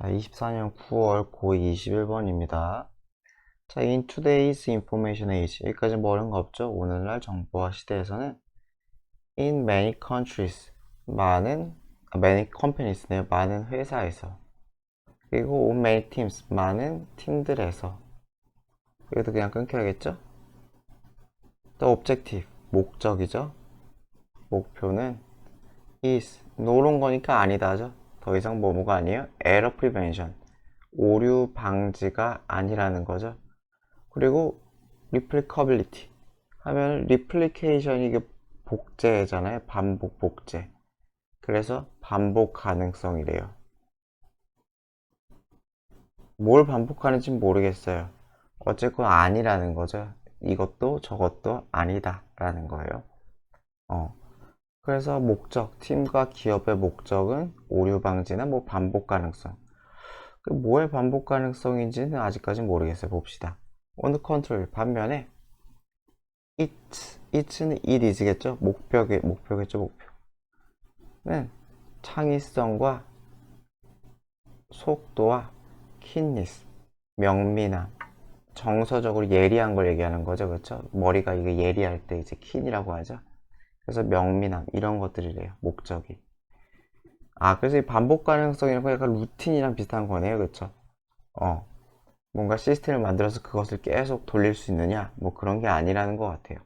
자, 24년 9월 고2 21번입니다. 자, in today's information age. 여기까지 뭐 어려운 거 없죠? 오늘날 정보화 시대에서는 in many countries. many companies네요. 많은 회사에서. 그리고 on many teams. 많은 팀들에서. 여기도 그냥 끊겨야겠죠? The objective. 목적이죠? 목표는 is. 노론 거니까 아니다죠? 더 이상 뭐뭐가 아니에요? error prevention. 오류 방지가 아니라는 거죠. 그리고 replicability 하면 replication 이게 복제잖아요. 반복 복제. 그래서 반복 가능성이래요. 뭘 반복하는지 모르겠어요. 어쨌건 아니라는 거죠. 이것도 저것도 아니다 라는 거예요. 그래서 목적, 팀과 기업의 목적은 오류 방지나 뭐 반복 가능성. 뭐의 반복 가능성인지는 아직까지 모르겠어요. 봅시다. on the contrary, 반면에 it는 it is겠죠? 목표겠죠, 목표는 창의성과 속도와 keenness, 명민함, 정서적으로 예리한 걸 얘기하는 거죠, 그렇죠? 머리가 이게 예리할 때 이제 keen이라고 하죠. 그래서 명민함 이런 것들이래요, 목적이. 그래서 이 반복 가능성이라는 건 약간 루틴이랑 비슷한 거네요, 그렇죠? 뭔가 시스템을 만들어서 그것을 계속 돌릴 수 있느냐, 뭐 그런 게 아니라는 것 같아요.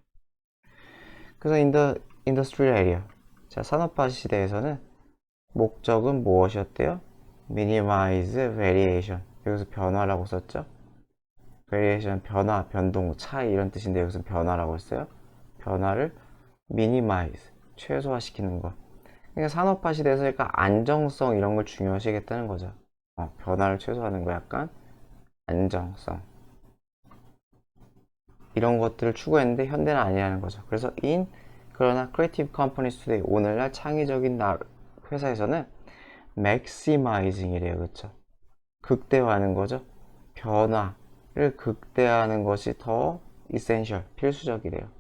그래서 in the industrial area, 자, 산업화 시대에서는 목적은 무엇이었대요? minimize variation. 여기서 변화라고 썼죠? variation, 변화, 변동, 차이 이런 뜻인데 여기서 변화라고 했어요. 변화를 minimize, 최소화시키는 것. 그러니까 산업화 시대에서 약간 안정성 이런 걸 중요시하겠다는 거죠. 변화를 최소화하는 거 약간 안정성. 이런 것들을 추구했는데 현대는 아니라는 거죠. 그래서 그러나 creative companies today, 오늘날 창의적인 회사에서는 maximizing이래요. 그렇죠? 극대화하는 거죠. 변화를 극대화하는 것이 더 essential, 필수적이래요.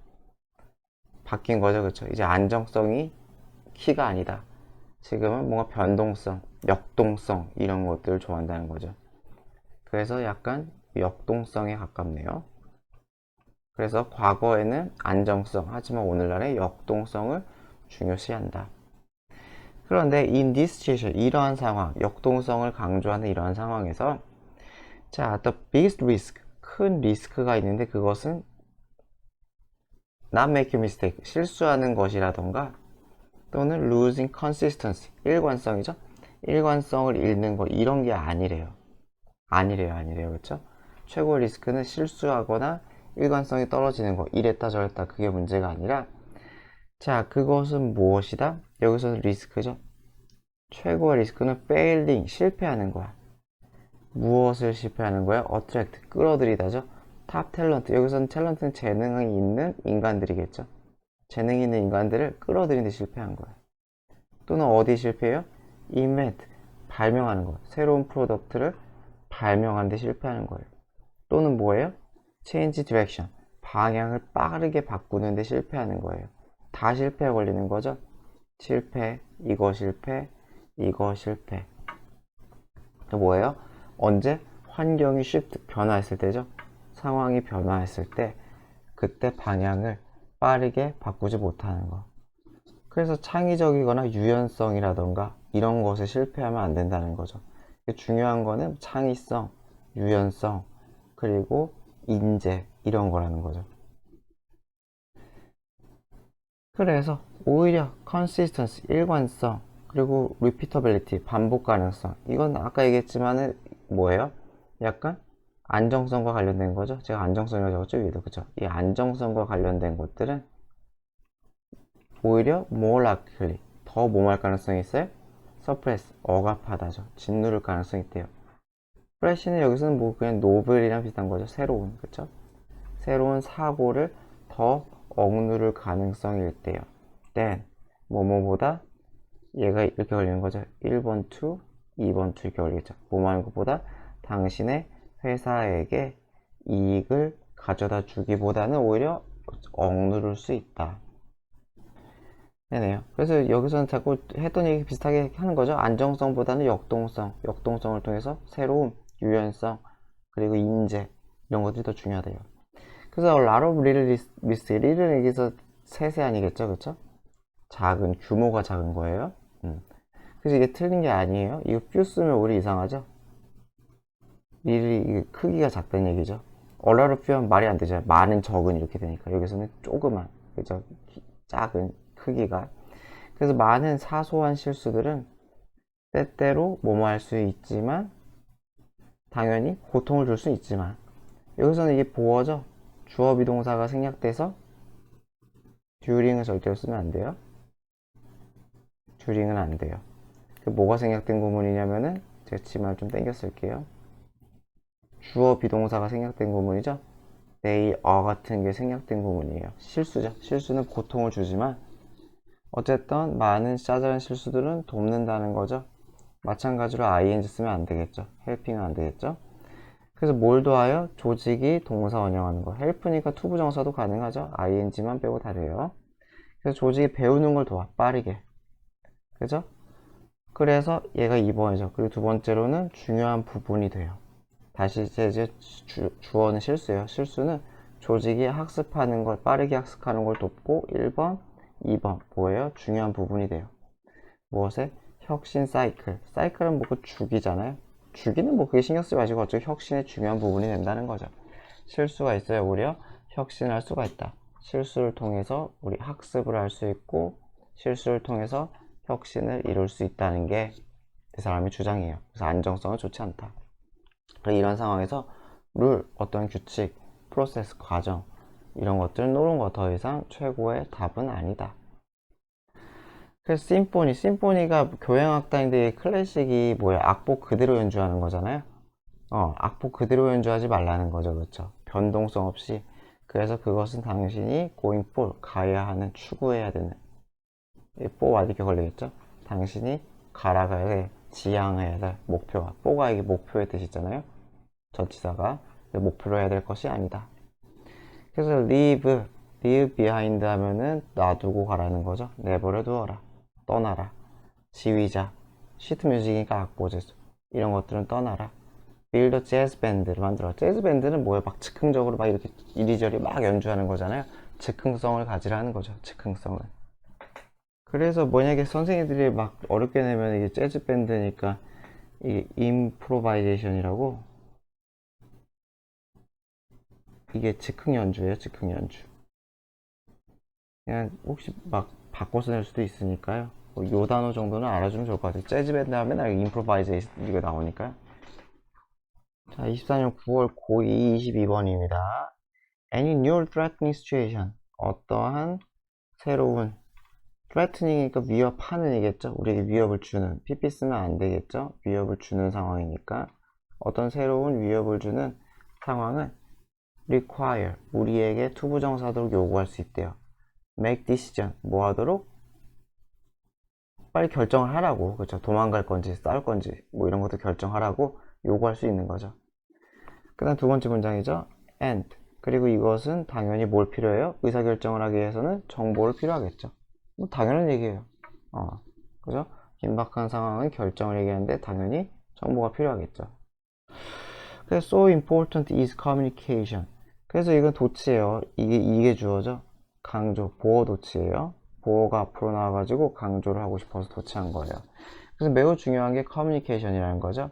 바뀐 거죠. 그렇죠? 이제 안정성이 키가 아니다. 지금은 뭔가 변동성, 역동성 이런 것들을 좋아한다는 거죠. 그래서 약간 역동성에 가깝네요. 그래서 과거에는 안정성, 하지만 오늘날의 역동성을 중요시한다. 그런데 in this situation, 이러한 상황, 역동성을 강조하는 이러한 상황에서 자, the biggest risk, 큰 리스크가 있는데 그것은 not make a mistake, 실수하는 것이라던가 또는 losing consistency, 일관성이죠. 일관성을 잃는 것, 이런 게 아니래요. 아니래요. 그렇죠? 최고의 리스크는 실수하거나 일관성이 떨어지는 거, 이랬다 저랬다, 그게 문제가 아니라 자, 그것은 무엇이다? 여기서는 리스크죠. 최고의 리스크는 failing, 실패하는 거야. 무엇을 실패하는 거야? attract, 끌어들이다죠. top talent, 여기서는 탤런트는 재능이 있는 인간들이겠죠. 재능이 있는 인간들을 끌어들이는 데 실패한 거야. 또는 어디 실패해요? invent, 발명하는 거. 새로운 프로덕트를 발명하는 데 실패하는 거예요. 또는 뭐예요? change direction, 방향을 빠르게 바꾸는 데 실패하는 거예요. 다 실패에 걸리는 거죠. 실패, 이거 실패, 이거 실패. 또 뭐예요? 언제? 환경이 shift, 변화했을 때죠. 상황이 변화했을 때 그때 방향을 빠르게 바꾸지 못하는 거. 그래서 창의적이거나 유연성이라던가 이런 것에 실패하면 안 된다는 거죠. 중요한 거는 창의성, 유연성, 그리고 인재 이런 거라는 거죠. 그래서 오히려 consistency, 일관성, 그리고 repeatability, 반복 가능성, 이건 아까 얘기했지만은 뭐예요? 약간 안정성과 관련된 거죠. 제가 안정성이라고 적었죠, 위에도. 그쵸? 이 안정성과 관련된 것들은 오히려 more likely, 더 뭐할 가능성이 있어요? suppress, 억압하다죠. 짓누를 가능성이 있대요. 프레시는 여기서는 뭐 그냥 노벨이랑 비슷한 거죠. 새로운, 그쵸? 새로운 사고를 더 억누를 가능성이 있대요. then 뭐뭐보다 얘가 이렇게 걸리는 거죠. 1번 to 2번 to 이렇게 걸리겠죠. 뭐뭐 하는 것보다 당신의 회사에게 이익을 가져다 주기보다는 오히려 억누를 수 있다. 네네요. 그래서 여기서는 자꾸 했던 얘기 비슷하게 하는 거죠. 안정성보다는 역동성, 역동성을 통해서 새로움, 유연성, 그리고 인재, 이런 것들이 더 중요하대요. 그래서 a lot of little miss, little 여기서 세세한이겠죠, 그쵸? 작은, 규모가 작은 거예요. 그래서 이게 틀린 게 아니에요. 이거 few 쓰면 우리 이상하죠? little, 크기가 작다는 얘기죠. a lot of few는 말이 안 되죠. 많은, 적은 이렇게 되니까. 여기서는 조그만, 그죠? 작은, 크기가. 그래서 많은 사소한 실수들은 때때로 뭐뭐 할 수 있지만 당연히 고통을 줄 수 있지만 여기서는 이게 보어죠. 주어 비동사가 생략돼서 during을 절대로 쓰면 안 돼요. during은 안 돼요. 그 뭐가 생략된 구문이냐면은 제가 치마를 좀 당겨 쓸게요. 주어 비동사가 생략된 구문이죠. they are 같은 게 생략된 구문이에요. 실수죠. 실수는 고통을 주지만 어쨌든 많은 짜잘한 실수들은 돕는다는 거죠. 마찬가지로 ing 쓰면 안 되겠죠. helping은 안 되겠죠. 그래서 뭘 도와요? 조직이 동사 원형하는 거. help니까 투부정사도 가능하죠. ing만 빼고 다 돼요. 그래서 조직이 배우는 걸 도와. 빠르게. 그죠? 그래서 얘가 2번이죠. 그리고 두 번째로는 중요한 부분이 돼요. 다시 이제 주어는 실수예요. 실수는 조직이 학습하는 걸, 빠르게 학습하는 걸 돕고 1번, 2번 뭐예요? 중요한 부분이 돼요. 무엇에? 혁신 사이클. 사이클은 뭐그 주기잖아요. 주기는 뭐 그게 신경 쓰지 마시고 어차피 혁신의 중요한 부분이 된다는 거죠. 실수가 있어야 오히려 혁신할 수가 있다. 실수를 통해서 우리 학습을 할 수 있고 실수를 통해서 혁신을 이룰 수 있다는 게 이 사람의 주장이에요. 그래서 안정성은 좋지 않다. 이런 상황에서 룰, 어떤 규칙, 프로세스, 과정 이런 것들을 놓은 거 더 이상 최고의 답은 아니다. 그래서 심포니가 교향악단인데 클래식이 뭐야? 악보 그대로 연주하는 거잖아요. 악보 그대로 연주하지 말라는 거죠, 그렇죠? 변동성 없이. 그래서 그것은 당신이 going for 가야 하는, 추구해야 되는. for 이렇게 걸리겠죠? 당신이 가라가야 돼, 지향해야 될 목표가. for가 이게 목표의 뜻이잖아요. 전치사가 목표로 해야 될 것이 아니다. 그래서 leave behind 하면은 놔두고 가라는 거죠. 내버려 두어라, 떠나라. 지휘자, 시트 뮤직이니까 악보제 이런 것들은 떠나라. 빌더 재즈 밴드를 만들어. 재즈 밴드는 뭐예요? 막 즉흥적으로 막 이렇게 이리저리 막 연주하는 거잖아요. 즉흥성을 가지라는 거죠. 즉흥성을. 그래서 만약에 선생님들이 막 어렵게 내면 이게 재즈 밴드니까 이게 임프로바이제이션이라고, 이게 즉흥 연주예요. 즉흥 연주. 그냥 혹시 막 바꿔서 낼 수도 있으니까요. 요 단어 정도는 알아주면 좋을 것 같아요. 재즈 밴드 하면 임프로바이제이션 이거 나오니까요. 자, 24년 9월 고2 22번입니다. Any new threatening situation. 어떠한 새로운, threatening이니까 위협하는 이겠죠. 우리에게 위협을 주는. pp 쓰면 안 되겠죠. 위협을 주는 상황이니까. 어떤 새로운 위협을 주는 상황은 require, 우리에게 투부정사도록 요구할 수 있대요. make decision, 뭐 하도록? 빨리 결정을 하라고. 그렇죠. 도망갈 건지 싸울 건지 뭐 이런 것도 결정하라고 요구할 수 있는 거죠. 그 다음 두 번째 문장이죠. and, 그리고 이것은 당연히 뭘 필요해요? 의사결정을 하기 위해서는 정보를 필요하겠죠. 뭐 당연한 얘기예요. 그죠? 긴박한 상황은 결정을 얘기하는데 당연히 정보가 필요하겠죠. 그래서 so important is communication. 그래서 이건 도치예요. 이게 주어죠. 강조, 보어 도치예요. 보어가 앞으로 나와가지고 강조를 하고 싶어서 도치한 거예요. 그래서 매우 중요한 게 communication이라는 거죠.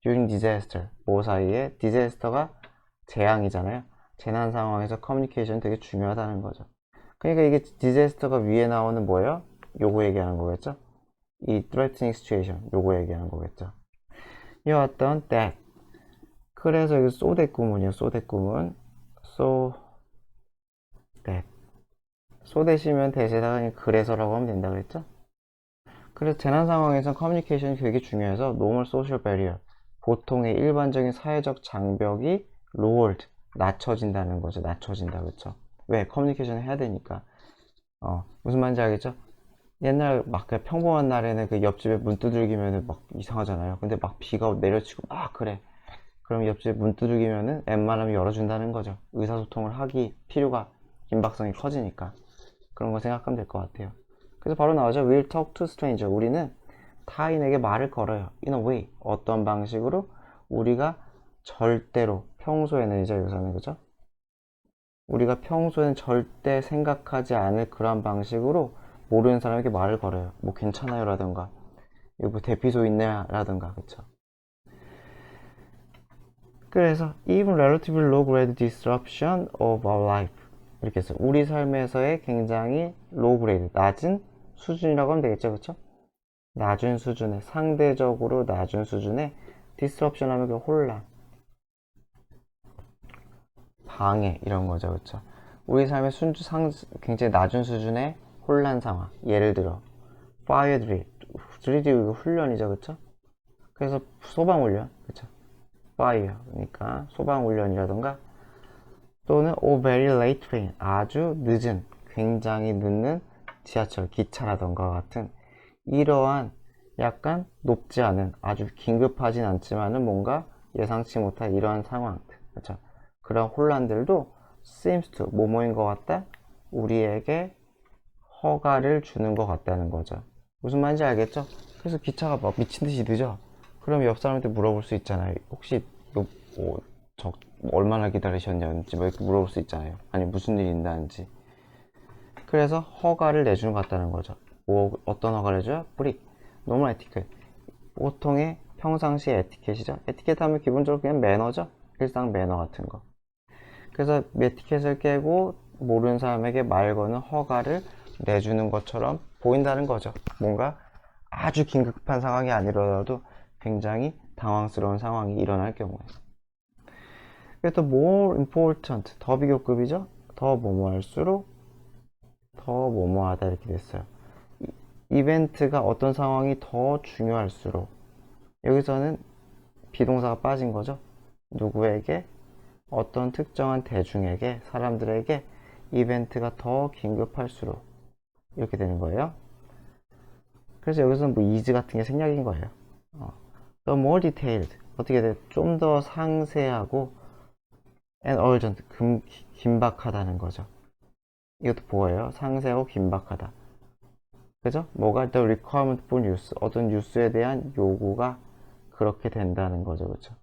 during disaster, 뭐 사이에 disaster가 재앙이잖아요. 재난 상황에서 communication 되게 중요하다는 거죠. 그러니까 이게 disaster가 위에 나오는 뭐예요? 요거 얘기하는 거겠죠? 이 threatening situation, 요거 얘기하는 거겠죠. 이와 어떤 that. 그래서 이거 so that 구문이에요. so that 구문. so that. so that이면 대세다가 그래서라고 하면 된다 그랬죠? 그래서 재난 상황에서 커뮤니케이션이 되게 중요해서 normal social barrier, 보통의 일반적인 사회적 장벽이 lowered, 낮춰진다는 거죠. 낮춰진다, 그렇죠? 왜? 커뮤니케이션을 해야 되니까. 무슨 말인지 알겠죠? 옛날 막 그냥 평범한 날에는 그 옆집에 문 두들기면은 막 이상하잖아요. 근데 막 비가 내려치고 막 그래. 그럼 옆집에 문 두들기면은 웬만하면 열어준다는 거죠. 의사소통을 하기 필요가, 긴박성이 커지니까. 그런 거 생각하면 될 것 같아요. 그래서 바로 나오죠. We'll talk to stranger. 우리는 타인에게 말을 걸어요. In a way. 어떤 방식으로? 우리가 절대로, 평소에는 이제 여기서는, 그죠? 우리가 평소에는 절대 생각하지 않을 그런 방식으로 모르는 사람에게 말을 걸어요. 뭐 괜찮아요 라든가, 이거 뭐 대피소 있네 라든가, 그쵸? 그래서 even relatively low grade disruption of our life, 이렇게 해서 우리 삶에서의 굉장히 low grade, 낮은 수준이라고 하면 되겠죠, 그쵸? 낮은 수준의, 상대적으로 낮은 수준의 disruption 하면 그 혼란, 방해 이런 거죠, 그쵸? 우리 삶의 굉장히 낮은 수준의 혼란 상황, 예를 들어 fire drill, 드릴이 훈련이죠, 그쵸? 그래서 소방 훈련, 그쵸? fire, 그러니까 소방 훈련이라던가, 또는 very late train, 아주 늦은, 굉장히 늦는 지하철, 기차라던가 같은 이러한 약간 높지 않은, 아주 긴급하진 않지만은 뭔가 예상치 못한 이러한 상황들, 그렇죠? 그런 혼란들도 seems to, 뭐뭐인 것 같다, 우리에게 허가를 주는 것 같다는 거죠. 무슨 말인지 알겠죠? 그래서 기차가 막 미친 듯이 늦어. 그럼 옆 사람한테 물어볼 수 있잖아요. 혹시 이거 얼마나 기다리셨냐는지 뭐 이렇게 물어볼 수 있잖아요. 아니 무슨 일이 있나는지. 그래서 허가를 내주는 것 같다는 거죠. 뭐 어떤 허가를 줘요? 브릭, 노멀 에티켓. 보통의 평상시 에티켓이죠. 에티켓 하면 기본적으로 그냥 매너죠. 일상 매너 같은 거. 그래서 에티켓을 깨고 모르는 사람에게 말 거는 허가를 내주는 것처럼 보인다는 거죠. 뭔가 아주 긴급한 상황이 아니더라도 굉장히 당황스러운 상황이 일어날 경우에. 그래서 more important, 더 비교급이죠. 더 뭐뭐할수록 더 뭐뭐하다 이렇게 됐어요. 이벤트가 어떤 상황이 더 중요할수록, 여기서는 비동사가 빠진 거죠. 누구에게, 어떤 특정한 대중에게, 사람들에게 이벤트가 더 긴급할수록 이렇게 되는 거예요. 그래서 여기서는 뭐 is 같은 게 생략인 거예요. The more detailed, 어떻게 돼? 좀 더 상세하고 and urgent, 긴박하다는 거죠. 이것도 뭐예요? 상세하고 긴박하다. 그죠? 뭐가 the requirement for news, 어떤 뉴스에 대한 요구가 그렇게 된다는 거죠, 그죠?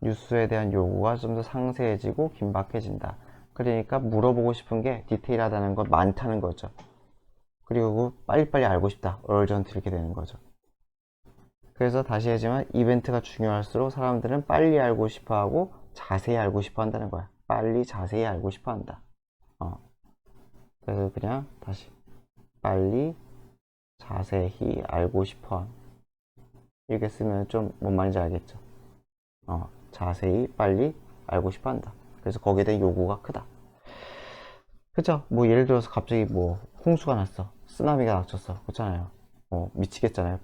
뉴스에 대한 요구가 좀 더 상세해지고 긴박해진다. 그러니까 물어보고 싶은 게 디테일하다는 건 많다는 거죠. 그리고 빨리빨리 알고 싶다, urgent 이렇게 되는 거죠. 그래서 다시 하지만 이벤트가 중요할수록 사람들은 빨리 알고 싶어하고 자세히 알고 싶어 한다는 거야. 빨리 자세히 알고 싶어 한다. 그래서 그냥 다시 빨리 자세히 알고 싶어, 이렇게 쓰면 좀 뭔 말인지 알겠죠? 자세히 빨리 알고 싶어 한다. 그래서 거기에 대한 요구가 크다. 그쵸? 뭐 예를 들어서 갑자기 뭐 홍수가 났어, 쓰나미가 닥쳤어, 그렇잖아요. 미치겠잖아요.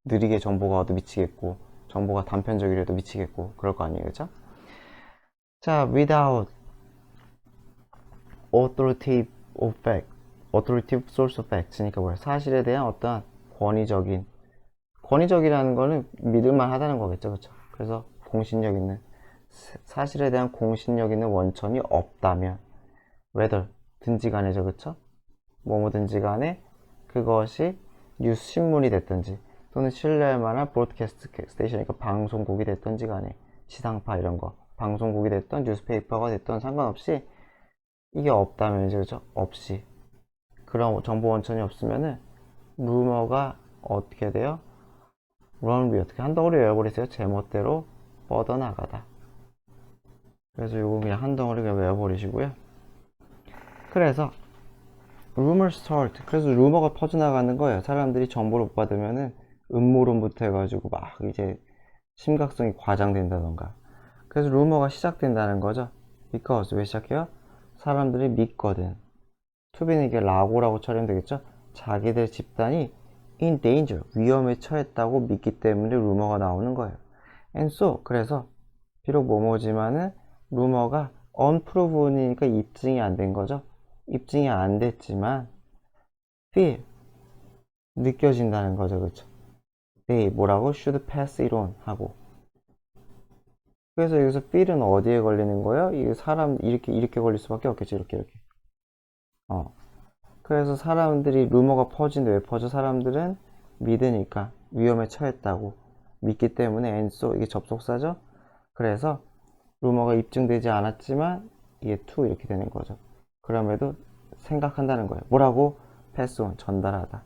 느리게 정보가 와도 미치겠고, 정보가 단편적이라도 미치겠고, 그럴 거 아니에요, 그쵸? 자, without authoritative of fact, authoritative source of facts니까 뭐야? 사실에 대한 어떤 권위적이라는 거는 믿을만 하다는 거겠죠, 그쵸? 그래서 공신력 있는, 사실에 대한 공신력 있는 원천이 없다면, whether, 든지 간에죠, 그쵸? 뭐뭐든지 간에 그것이 뉴스 신문이 됐든지, 또는 신뢰할 만한 브로드캐스트 스테이션이니까 방송국이 됐든지 간에, 지상파 이런 거 방송국이 됐던 뉴스페이퍼가 됐던 상관없이 이게 없다면 이제, 그죠? 없이, 그런 정보 원천이 없으면은 루머가 어떻게 돼요? 런위, 어떻게 한 덩어리 외워버리세요. 제멋대로 뻗어나가다. 그래서 요거 그냥 한 덩어리 그냥 외워버리시고요. 그래서 rumor start, 그래서 루머가 퍼져나가는 거예요. 사람들이 정보를 못 받으면은 음모론부터 해가지고 막 이제 심각성이 과장된다던가. 그래서 루머가 시작된다는 거죠. because, 왜 시작해요? 사람들이 믿거든. 투비는 이게 라고라고 처리하면 되겠죠. 자기들 집단이 in danger, 위험에 처했다고 믿기 때문에 루머가 나오는 거예요. and so, 그래서 비록 뭐뭐지만은 루머가 unproven이니까 입증이 안 된 거죠. 입증이 안 됐지만 feel, 느껴진다는 거죠, 그렇죠? they 뭐라고? should pass it on 하고. 그래서 여기서 feel은 어디에 걸리는 거예요? 이 사람 이렇게 걸릴 수밖에 없겠죠. 이렇게. 그래서 사람들이 루머가 퍼지는데 왜 퍼져? 사람들은 믿으니까 위험에 처했다고 믿기 때문에 and 이게 접속사죠. 그래서 루머가 입증되지 않았지만 이게 to 이렇게 되는 거죠. 그럼에도 생각한다는 거예요. 뭐라고? pass on, 전달하다.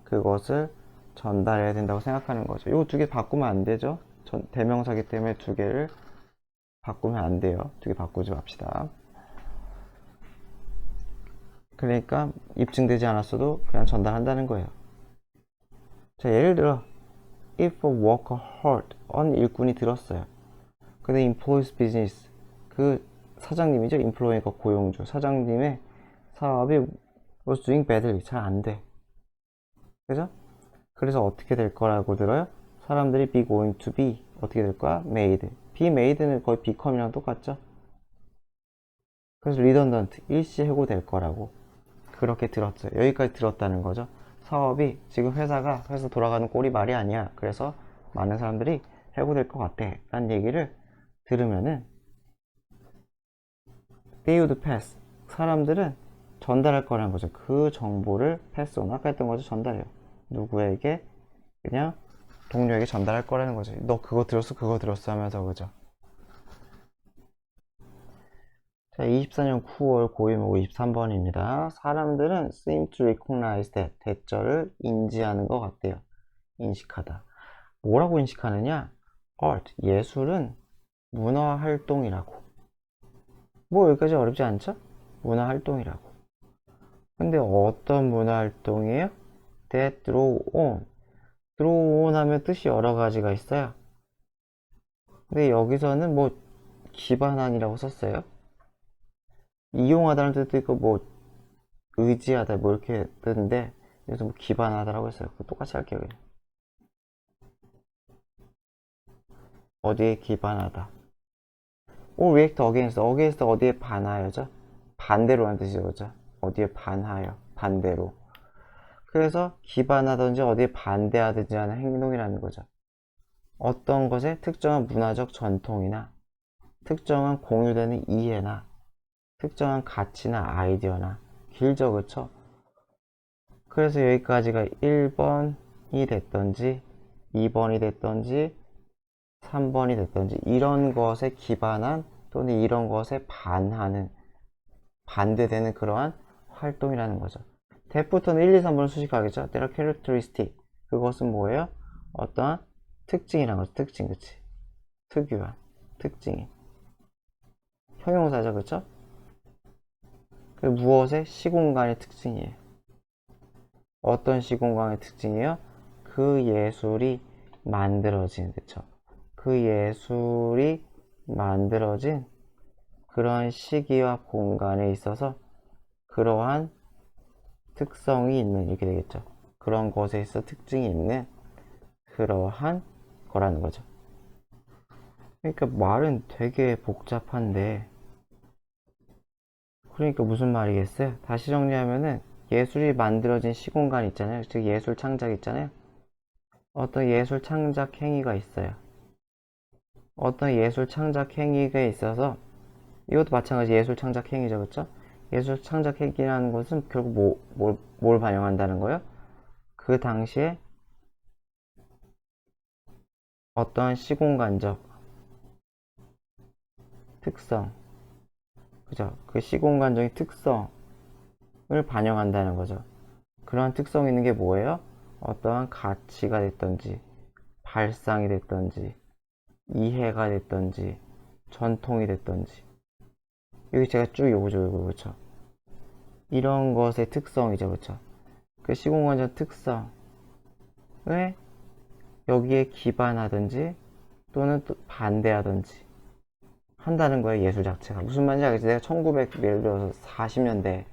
그것을 전달해야 된다고 생각하는 거죠. 이 두 개 바꾸면 안 되죠. 대명사기 때문에 두 개를 바꾸면 안 돼요. 두 개 바꾸지 맙시다. 그러니까 입증되지 않았어도 그냥 전달한다는 거예요. 자, 예를 들어 if a worker heard, 어느 일꾼이 들었어요. 근데 employee's business, 그 사장님이죠. employee가 고용주. 사장님의 사업이 was doing badly, 잘 안 돼. 그죠? 그래서 어떻게 될 거라고 들어요? 사람들이 be going to be, 어떻게 될 거야? made. be made는 거의 become이랑 똑같죠? 그래서 redundant, 일시 해고될 거라고 그렇게 들었어요. 여기까지 들었다는 거죠. 사업이 지금 회사 돌아가는 꼴이 말이 아니야. 그래서 많은 사람들이 해고될 것 같아 라는 얘기를 들으면은 they would pass, 사람들은 전달할 거라는 거죠. 그 정보를 pass on, 아까 했던 거죠. 전달해요. 누구에게? 그냥 동료에게 전달할 거라는 거죠. 너 그거 들었어 하면서. 그죠? 자, 24년 9월 고임목 23번입니다. 사람들은 seem to recognize that, 대절을 인지하는 것 같대요. 인식하다. 뭐라고 인식하느냐? art, 예술은 문화활동이라고. 뭐 여기까지 어렵지 않죠? 문화활동이라고. 근데 어떤 문화활동이에요? that draw on. draw on 하면 뜻이 여러 가지가 있어요. 근데 여기서는 뭐 기반한이라고 썼어요. 이용하다는 뜻도 있고 뭐 의지하다 뭐 이렇게 뜨는데 여기서 뭐 기반하다라고 했어요. 똑같이 할게요. 그냥. 어디에 기반하다. or react against, against 어디에 반하여죠? 반대로 하는 뜻이죠. 그죠? 어디에 반하여, 반대로. 그래서 기반하든지 어디에 반대하든지 하는 행동이라는 거죠. 어떤 것에 특정한 문화적 전통이나 특정한 공유되는 이해나 특정한 가치나 아이디어나 길죠. 그쵸? 그래서 여기까지가 1번이 됐던지 2번이 됐던지 3번이 됐던지 이런 것에 기반한 또는 이런 것에 반하는 반대되는 그러한 활동이라는 거죠. 대부터는 1, 2, 3번은 수식하겠죠. There are characteristic, 그것은 뭐예요? 어떠한 특징이라는 거죠. 특징, 그치? 특유한 특징이 형용사죠. 그쵸? 그 무엇의 시공간의 특징이에요. 어떤 시공간의 특징이에요? 그 예술이 만들어진, 그쵸? 그 예술이 만들어진 그러한 시기와 공간에 있어서 그러한 특성이 있는, 이렇게 되겠죠. 그런 것에 있어 특징이 있는 그러한 거라는 거죠. 그러니까 말은 되게 복잡한데, 그러니까 무슨 말이겠어요? 다시 정리하면은 예술이 만들어진 시공간 있잖아요. 즉 예술 창작 있잖아요. 어떤 예술 창작 행위가 있어요. 어떤 예술 창작 행위가 있어서 이것도 마찬가지 예술 창작 행위죠. 그렇죠? 예술 창작 행위라는 것은 결국 뭘 반영한다는 거예요? 그 당시에 어떠한 시공간적 특성, 그죠? 그 시공간적인 특성을 반영한다는 거죠. 그러한 특성이 있는 게 뭐예요? 어떠한 가치가 됐던지 발상이 됐던지 이해가 됐던지 전통이 됐던지, 여기 제가 쭉 요거죠. 요거. 그쵸? 이런 것의 특성이죠. 그쵸? 그 시공간적 특성을 여기에 기반하든지 또는 또 반대하든지 한다는 거예요. 예술 자체가 무슨 말인지 알겠지? 내가 예를 들어서 40년대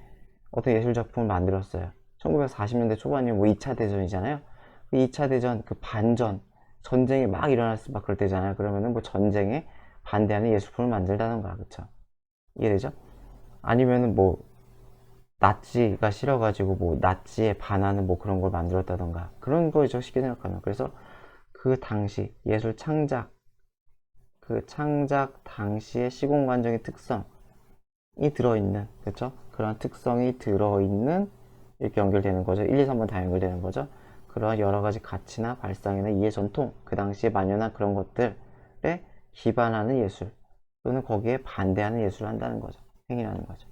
어떤 예술 작품을 만들었어요. 1940년대 초반이면 뭐 2차 대전이잖아요. 그 2차 대전 그 반전, 전쟁이 막 일어났을 막 그럴 때잖아요. 그러면은 뭐 전쟁에 반대하는 예술품을 만들다던가. 그쵸? 이해되죠? 아니면은 뭐 나치가 싫어가지고 뭐 나치에 반하는 뭐 그런 걸 만들었다던가 그런 거죠. 쉽게 생각하면. 그래서 그 당시 예술 창작, 그 창작 당시의 시공간적인 특성이 들어있는, 그쵸? 그런 특성이 들어있는 이렇게 연결되는 거죠. 1, 2, 3번 다 연결되는 거죠. 그러한 여러 가지 가치나 발상이나 이해 전통, 그 당시에 만연한 그런 것들에 기반하는 예술 또는 거기에 반대하는 예술을 한다는 거죠. 행위라는 거죠.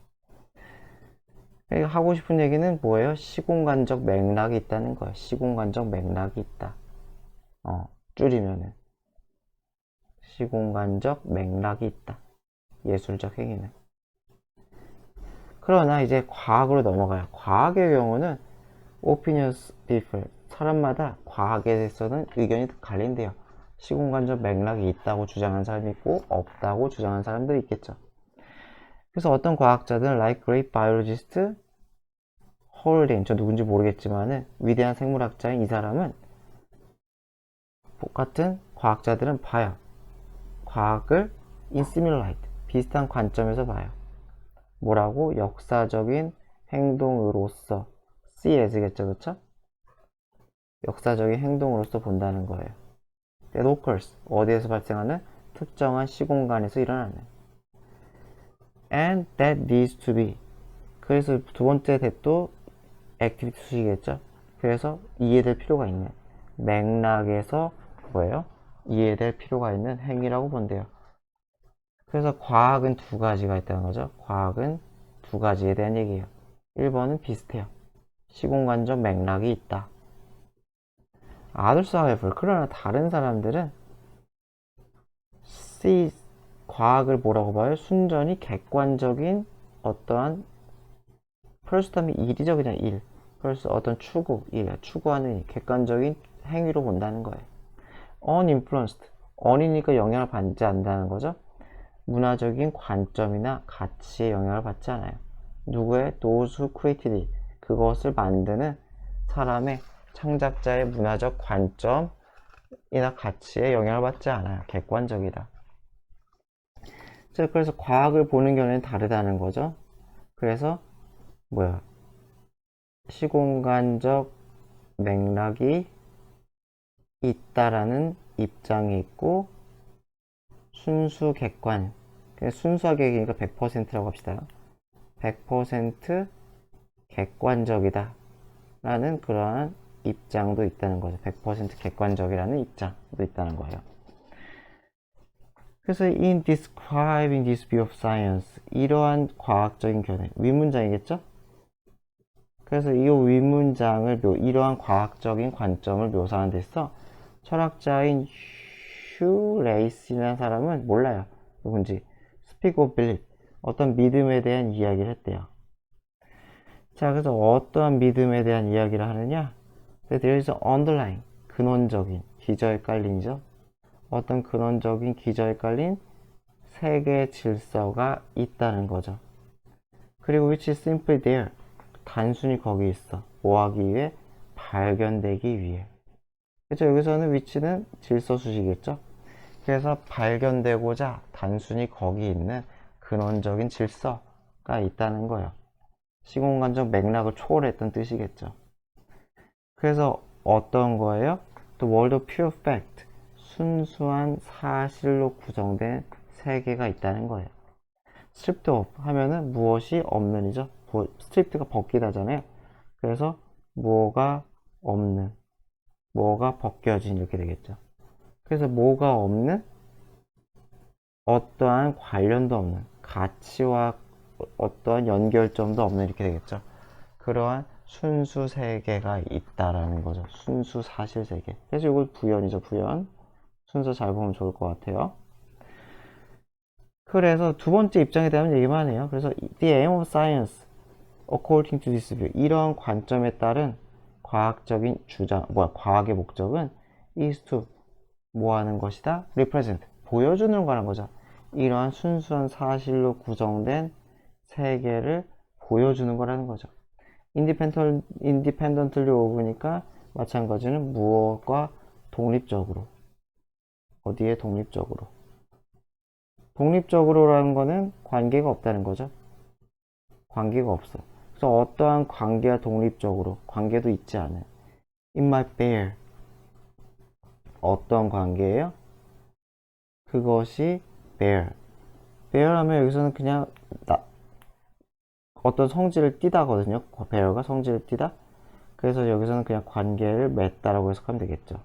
하고 싶은 얘기는 뭐예요? 시공간적 맥락이 있다는 거예요. 시공간적 맥락이 있다. 줄이면은 시공간적 맥락이 있다. 예술적 행위는. 그러나 이제 과학으로 넘어가요. 과학의 경우는 opinions differ. 사람마다 과학에 대해서는 의견이 갈린대요. 시공간적 맥락이 있다고 주장하는 사람이 있고 없다고 주장하는 사람들이 있겠죠. 그래서 어떤 과학자들은 like great biologist 홀린, 저 누군지 모르겠지만은 위대한 생물학자인 이 사람은 같은 과학자들은 봐요. 과학을 in similar light, 비슷한 관점에서 봐요. 뭐라고? 역사적인 행동으로서 see as겠죠, 그쵸? 역사적인 행동으로서 본다는 거예요. that occurs, 어디에서 발생하는? 특정한 시공간에서 일어나는. and that needs to be, 그래서 두 번째 that도 액티비티 수식이겠죠. 그래서 이해될 필요가 있는 맥락에서 뭐예요? 이해될 필요가 있는 행위라고 본대요. 그래서 과학은 두 가지가 있다는 거죠. 과학은 두 가지에 대한 얘기예요. 1번은 비슷해요. 시공간적 맥락이 있다. Others, however, 그러나 다른 사람들은 see, 과학을 뭐라고 봐요? 순전히 객관적인 어떠한 first 하면 이리적이냐 일. 그래서 어떤 추구하는 객관적인 행위로 본다는 거예요. uninfluenced, on이니까 영향을 받지 않는다는 거죠. 문화적인 관점이나 가치에 영향을 받지 않아요. 누구의? those who created it, 그것을 만드는 사람의, 창작자의 문화적 관점이나 가치에 영향을 받지 않아요. 객관적이다. 그래서 과학을 보는 견해는 다르다는 거죠. 그래서 시공간적 맥락이 있다라는 입장이 있고, 순수 객관, 순수하게 얘기니까 100%라고 합시다. 100% 객관적이다 라는 그러한 입장도 있다는 거죠. 100% 객관적이라는 입장도 있다는 거예요. 그래서 in describing this view of science, 이러한 과학적인 견해, 위문장이겠죠? 그래서 이 위문장을 이러한 과학적인 관점을 묘사하는 데 있어 철학자인 휴 레이시라는 사람은 몰라요. 누군지. speak of belief, 어떤 믿음에 대한 이야기를 했대요. 자, 그래서 어떠한 믿음에 대한 이야기를 하느냐? there is underlying, 근원적인, 기저에 깔린죠. 어떤 근원적인 기저에 깔린 세계 질서가 있다는 거죠. 그리고 which is simply there, 단순히 거기 있어. 뭐 하기 위해? 발견되기 위해. 그렇죠? 여기서는 which는 질서 수식이겠죠? 그래서 발견되고자 단순히 거기 있는 근원적인 질서가 있다는 거예요. 시공간적 맥락을 초월했던 뜻이겠죠. 그래서 어떤 거예요? The world of pure fact, 순수한 사실로 구성된 세계가 있다는 거예요. stripped of 하면은 무엇이 없는이죠. stripped가 벗기다잖아요. 그래서 뭐가 없는, 뭐가 벗겨진 이렇게 되겠죠. 그래서 뭐가 없는, 어떠한 관련도 없는, 가치와 어떠한 연결점도 없는 이렇게 되겠죠. 그러한 순수 세계가 있다라는 거죠. 순수 사실 세계. 그래서 이걸 부연이죠. 부연. 순서 잘 보면 좋을 것 같아요. 그래서 두 번째 입장에 대한 얘기만 해요. 그래서 the aim of science according to this view, 이러한 관점에 따른 과학적인 주장, 과학의 목적은 is to 뭐 하는 것이다? represent, 보여주는 거라는 거죠. 이러한 순수한 사실로 구성된 세계를 보여주는 거라는 거죠. independently of니까 마찬가지는 무엇과 독립적으로. 어디에 독립적으로. 독립적으로라는 거는 관계가 없다는 거죠. 관계가 없어. 그래서 어떠한 관계와 독립적으로, 관계도 있지 않은. It might bear, 어떤 관계예요? 그것이 bear. bear 하면 여기서는 그냥 어떤 성질을 띠다거든요. bear가 성질을 띠다. 그래서 여기서는 그냥 관계를 맺다라고 해석하면 되겠죠.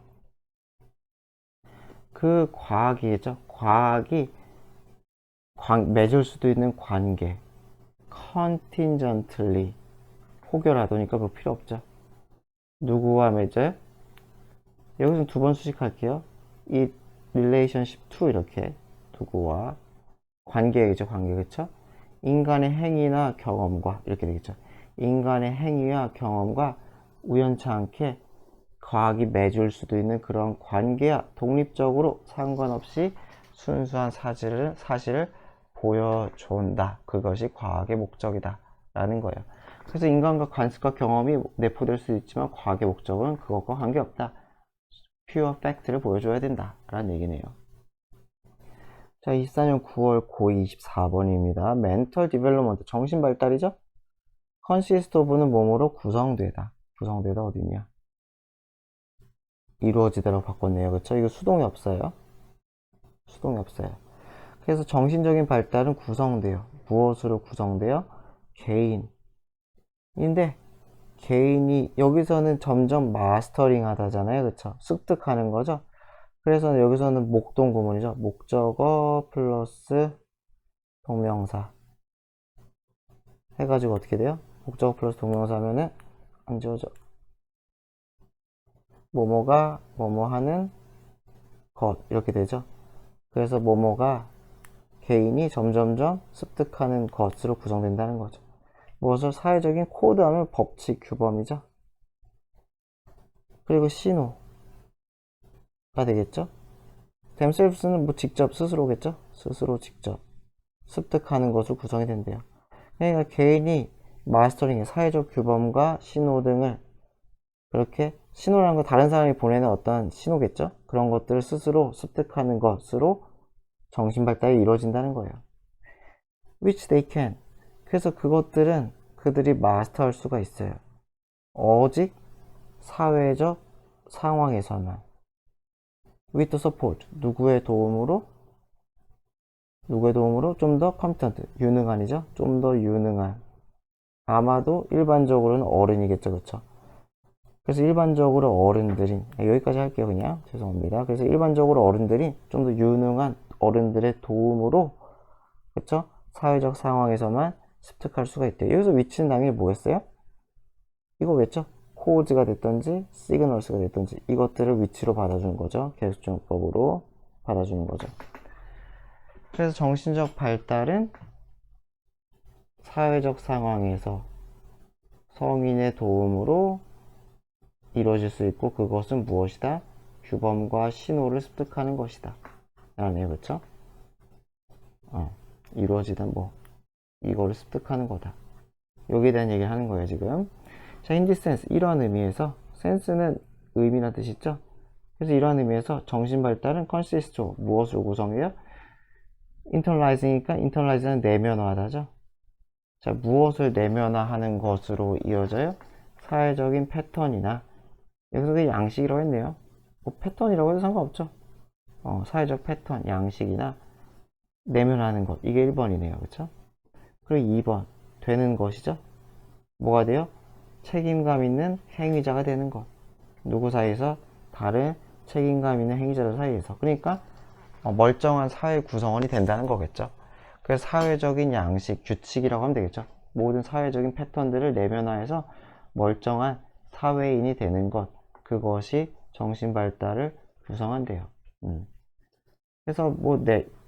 그 과학이겠죠. 과학이 맺을 수도 있는 관계. contingently. 혹여라도니까 그거 필요 없죠. 누구와 맺어요? 여기서 두 번 수식할게요. 이 relationship to 이렇게 누구와 관계이죠. 관계. 그쵸? 인간의 행위나 경험과 이렇게 되겠죠. 인간의 행위와 경험과 우연찮게 과학이 맺을 수도 있는 그런 관계야 독립적으로 상관없이 순수한 사실을 보여준다. 그것이 과학의 목적이다 라는 거예요. 그래서 인간과 관습과 경험이 내포될 수 있지만 과학의 목적은 그것과 관계없다. pure fact를 보여줘야 된다 라는 얘기네요. 자, 24년 9월 고2 24번입니다. mental development, 정신 발달이죠? consist of는 몸으로 구성되다. 구성되다 어디냐? 이루어지다라고 바꿨네요. 그쵸? 이거 수동이 없어요. 수동이 없어요. 그래서 정신적인 발달은 구성돼요. 무엇으로 구성돼요? 개인인데 개인이 여기서는 점점 마스터링 하다잖아요. 그쵸? 습득하는 거죠. 그래서 여기서는 목동 구문이죠. 목적어 플러스 동명사 해가지고 어떻게 돼요? 목적어 플러스 동명사 하면은 안 지워져. 뭐뭐가 뭐뭐 하는 것 이렇게 되죠. 그래서 뭐뭐가 개인이 점점점 습득하는 것으로 구성된다는 거죠. 무엇을 사회적인 코드 하면 법칙, 규범이죠. 그리고 신호가 되겠죠. themselves는 뭐 직접 스스로겠죠. 스스로 직접 습득하는 것으로 구성이 된대요. 그러니까 개인이 마스터링의 사회적 규범과 신호 등을 그렇게 신호라는 건 다른 사람이 보내는 어떤 신호겠죠. 그런 것들을 스스로 습득하는 것으로 정신발달이 이루어진다는 거예요. which they can. 그래서 그것들은 그들이 마스터할 수가 있어요. 오직 사회적 상황에서만. with support. 누구의 도움으로 좀 더 competent. 유능한이죠. 좀 더 유능한. 아마도 일반적으로는 어른이겠죠. 그쵸? 그래서 일반적으로 어른들인 여기까지 할게요. 그냥 죄송합니다. 그래서 일반적으로 어른들이 좀 더 유능한 어른들의 도움으로 그쵸? 사회적 상황에서만 습득할 수가 있대요. 여기서 위치는 당연히 뭐겠어요? 이거겠죠? 코즈가 됐든지 시그널스가 됐든지 이것들을 위치로 받아주는 거죠. 계수증법으로 받아주는 거죠. 그래서 정신적 발달은 사회적 상황에서 성인의 도움으로 이루어질 수 있고 그것은 무엇이다? 규범과 신호를 습득하는 것이다. 라네요. 그쵸? 이루어지다 뭐 이거를 습득하는 거다. 여기에 대한 얘기를 하는 거예요. 지금. 자, in this sense 이러한 의미에서 sense는 의미나 뜻이 있죠. 그래서 이러한 의미에서 정신 발달은 consist of 무엇으로 구성해요? internalize니까 internalize는 내면화하다죠. 자, 무엇을 내면화하는 것으로 이어져요? 사회적인 패턴이나 여기서 그 양식이라고 했네요. 뭐 패턴이라고 해도 상관없죠. 사회적 패턴, 양식이나 내면화하는 것 이게 1번이네요. 그쵸? 그리고 2번 되는 것이죠. 뭐가 돼요? 책임감 있는 행위자가 되는 것. 누구 사이에서? 다른 책임감 있는 행위자들 사이에서. 그러니까 멀쩡한 사회 구성원이 된다는 거겠죠. 그래서 사회적인 양식, 규칙이라고 하면 되겠죠. 모든 사회적인 패턴들을 내면화해서 멀쩡한 사회인이 되는 것. 그것이 정신발달을 구성한대요. 그래서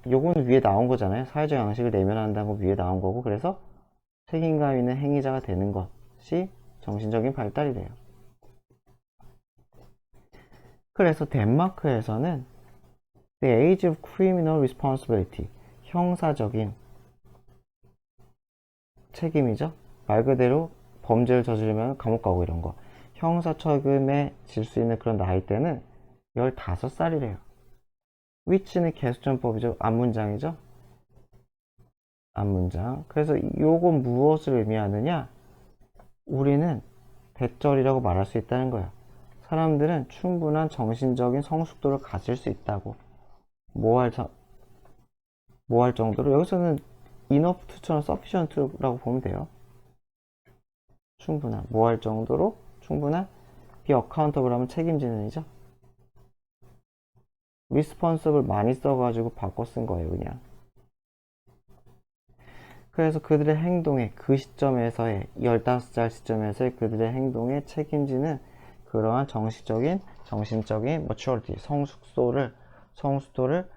요거는 위에 나온 거잖아요. 사회적 양식을 내면화한다는 거 위에 나온 거고, 그래서 책임감 있는 행위자가 되는 것이 정신적인 발달이래요. 그래서 덴마크에서는 The age of criminal responsibility, 형사적인 책임이죠. 말 그대로 범죄를 저지르면 감옥 가고 이런 거. 형사처금에 질 수 있는 그런 나이대는 15살이래요. which는 계수점법이죠. 앞문장이죠. 앞문장. 그래서 요건 무엇을 의미하느냐? 우리는 대절이라고 말할 수 있다는 거야. 사람들은 충분한 정신적인 성숙도를 가질 수 있다고. 뭐 할 정도로 여기서는 enough to처럼 sufficient to라고 보면 돼요. 충분한. 뭐 할 정도로 충분한. be accountable 하면 책임지는이죠. responsible 많이 써가지고 바꿔 쓴 거예요, 그냥. 그래서 그들의 행동에, 그 시점에서의, 15살 시점에서의 그들의 행동에 책임지는 그러한 정신적인 maturity, 성숙도를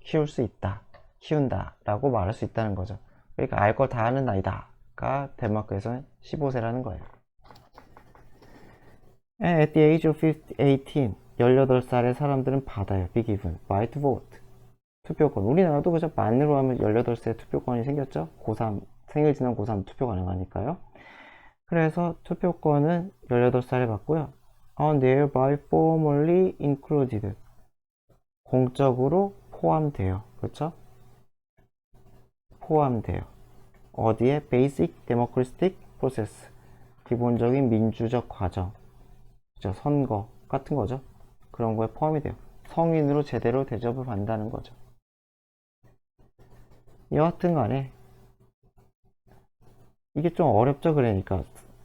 키울 수 있다. 키운다. 라고 말할 수 있다는 거죠. 그러니까 알 걸 다 아는 나이다가 덴마크에서는 15세라는 거예요. And at the age of 18, 18살의 사람들은 받아요. be given, right to vote. 투표권. 우리나라도 그저 만으로 하면 18세 투표권이 생겼죠. 고3, 생일 지난 고3 투표 가능하니까요. 그래서 투표권은 18살에 받고요. And thereby formally included. 공적으로 포함돼요. 그렇죠? 포함돼요. 어디에? Basic democratic process. 기본적인 민주적 과정. 그죠? 선거 같은 거죠. 그런 거에 포함이 돼요. 성인으로 제대로 대접을 받는다는 거죠. 여하튼 간에 이게 좀 어렵죠. 그러니까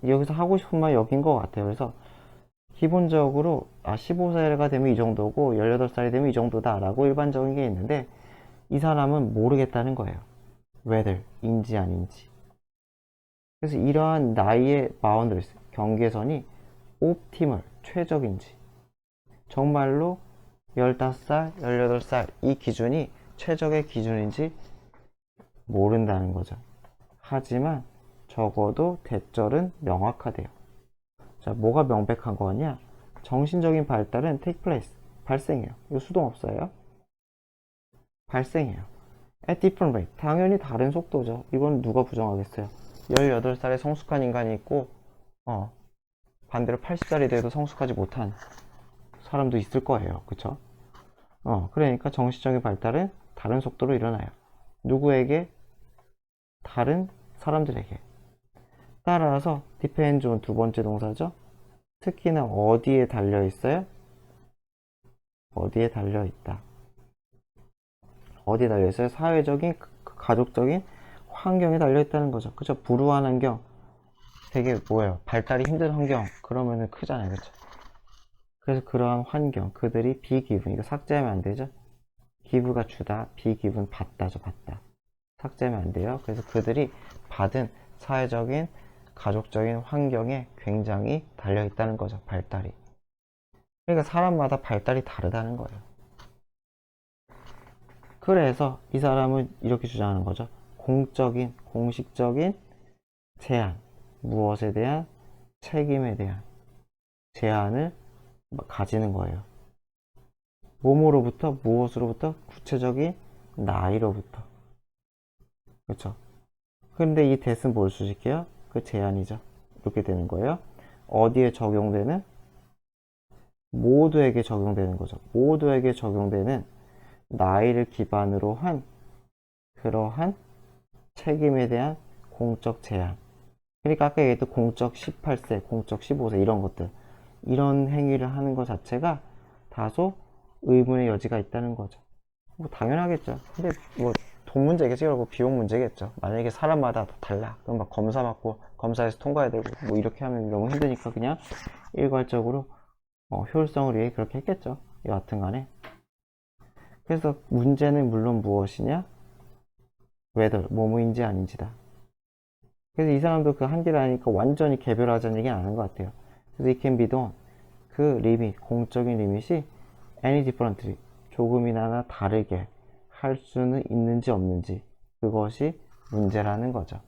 여기서 하고 싶은 말 여긴 것 같아요. 그래서 기본적으로 15세가 되면 이 정도고 18살이 되면 이 정도다 라고 일반적인 게 있는데 이 사람은 모르겠다는 거예요. whether 인지 아닌지. 그래서 이러한 나이의 바운더리스, 경계선이 옵티멀, 최적인지, 정말로 15살, 18살 이 기준이 최적의 기준인지 모른다는 거죠. 하지만 적어도 대절은 명확하대요. 자, 뭐가 명백한 거냐? 정신적인 발달은 take place, 발생해요. 이거 수동 없어요. 발생해요. at different rate, 당연히 다른 속도죠. 이건 누가 부정하겠어요. 18살에 성숙한 인간이 있고 반대로 80살이 돼도 성숙하지 못한 사람도 있을 거예요. 그쵸? 그러니까 정신적인 발달은 다른 속도로 일어나요. 누구에게? 다른 사람들에게. 따라서 depends on 두 번째 동사죠. 특히나 어디에 달려 있어요? 어디에 달려 있다. 어디에 달려 있어요? 사회적인, 가족적인 환경에 달려 있다는 거죠. 그죠? 불우한 환경, 되게 뭐예요? 발달이 힘든 환경. 그러면은 크잖아요. 그쵸? 그래서 그러한 환경, 그들이 be given, 이거 삭제하면 안 되죠? give가 주다, be given 받다죠, 받다. 삭제하면 안 돼요. 그래서 그들이 받은 사회적인, 가족적인 환경에 굉장히 달려있다는 거죠, 발달이. 그러니까 사람마다 발달이 다르다는 거예요. 그래서 이 사람은 이렇게 주장하는 거죠. 공식적인 제한, 무엇에 대한? 책임에 대한 제한을 가지는 거예요. 몸으로부터, 무엇으로부터? 구체적인 나이로부터. 그렇죠? 근데 이 that은 뭘 수식해요? 그 제한이죠. 이렇게 되는 거예요. 어디에 적용되는? 모두에게 적용되는 거죠. 모두에게 적용되는 나이를 기반으로 한 그러한 책임에 대한 공적 제한. 그러니까 아까 얘기했던 공적 18세, 공적 15세 이런 것들, 이런 행위를 하는 것 자체가 다소 의문의 여지가 있다는 거죠. 뭐 당연하겠죠. 근데 뭐 돈 문제겠지. 결국 비용 문제겠죠. 만약에 사람마다 다 달라. 그럼 막 검사 받고 검사에서 통과해야 되고 뭐 이렇게 하면 너무 힘드니까 그냥 일괄적으로 효율성을 위해 그렇게 했겠죠. 여하튼 간에. 그래서 문제는 물론 무엇이냐? whether, 뭐뭐인지 아닌지다. 그래서 이 사람도 그 한계를 아니까 완전히 개별하자는 얘기는 안 하는 것 같아요. 그래서 it can be done. 그 리밋, 공적인 리밋이 any differently, 조금이나마 다르게 할 수는 있는지 없는지, 그것이 문제라는 거죠.